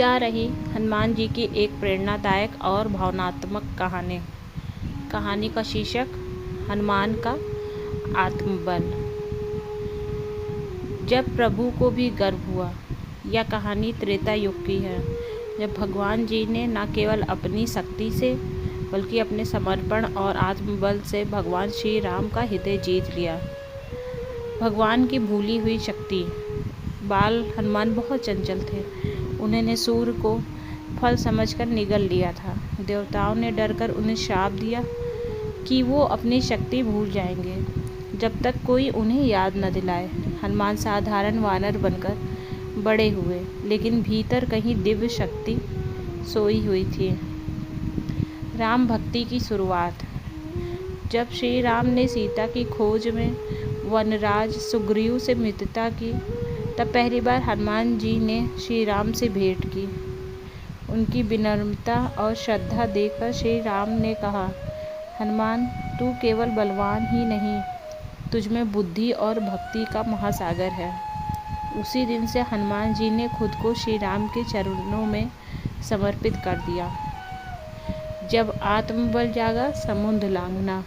यह रही हनुमान जी की एक प्रेरणादायक और भावनात्मक कहानी का शीर्षक हनुमान का आत्मबल। जब प्रभु को भी गर्व हुआ। यह कहानी त्रेता युग की है, जब भगवान जी ने न केवल अपनी शक्ति से बल्कि अपने समर्पण और आत्मबल से भगवान श्री राम का हृदय जीत लिया। भगवान की भूली हुई शक्ति। बाल हनुमान बहुत चंचल थे। उन्होंने सूर्य को फल समझकर निगल लिया था। देवताओं ने डरकर उन्हें श्राप दिया कि वो अपनी शक्ति भूल जाएंगे जब तक कोई उन्हें याद न दिलाए। हनुमान साधारण वानर बनकर बड़े हुए, लेकिन भीतर कहीं दिव्य शक्ति सोई हुई थी। राम भक्ति की शुरुआत। जब श्री राम ने सीता की खोज में वनराज सुग्रीव से मित्रता की, तब पहली बार हनुमान जी ने श्री राम से भेंट की। उनकी विनम्रता और श्रद्धा देखकर श्री राम ने कहा, हनुमान, तू केवल बलवान ही नहीं, तुझमें बुद्धि और भक्ति का महासागर है। उसी दिन से हनुमान जी ने खुद को श्री राम के चरणों में समर्पित कर दिया। जब आत्मबल जागा, समुद्र लांघना।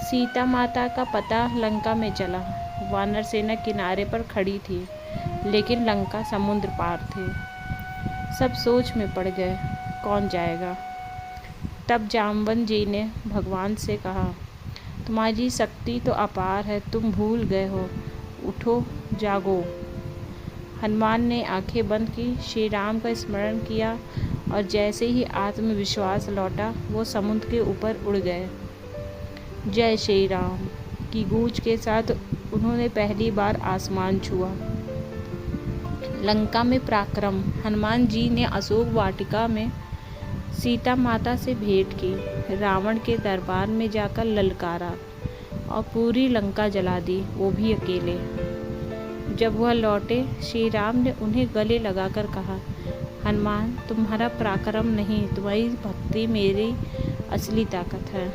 सीता माता का पता लंका में चला। वानर सेना किनारे पर खड़ी थी, लेकिन लंका समुद्र पार थी। सब सोच में पड़ गए, कौन जाएगा। तब जामवंत जी ने भगवान से कहा, तुम्हारी शक्ति तो अपार है, तुम भूल गए हो, उठो, जागो। हनुमान ने आंखें बंद की, श्री राम का स्मरण किया और जैसे ही आत्मविश्वास लौटा, वो समुद्र के ऊपर उड़ गए। जय श्री राम की गूंज के साथ उन्होंने पहली बार आसमान छुआ। लंका में पराक्रम। हनुमान जी ने अशोक वाटिका में सीता माता से भेंट की, रावण के दरबार में जाकर ललकारा और पूरी लंका जला दी, वो भी अकेले। जब वह लौटे, श्री राम ने उन्हें गले लगाकर कहा, हनुमान, तुम्हारा पराक्रम नहीं, तुम्हारी भक्ति मेरी असली ताकत है।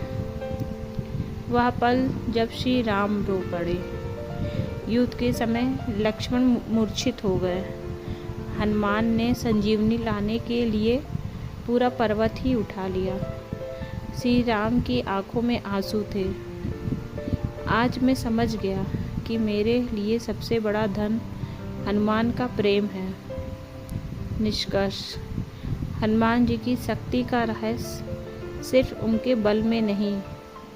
वह पल जब श्री राम रो पड़े। युद्ध के समय लक्ष्मण मूर्छित हो गए। हनुमान ने संजीवनी लाने के लिए पूरा पर्वत ही उठा लिया। श्री राम की आंखों में आंसू थे। आज मैं समझ गया कि मेरे लिए सबसे बड़ा धन हनुमान का प्रेम है। निष्कर्ष। हनुमान जी की शक्ति का रहस्य सिर्फ उनके बल में नहीं,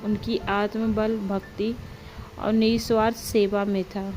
उनकी आत्मबल, भक्ति और निस्वार्थ सेवा में था।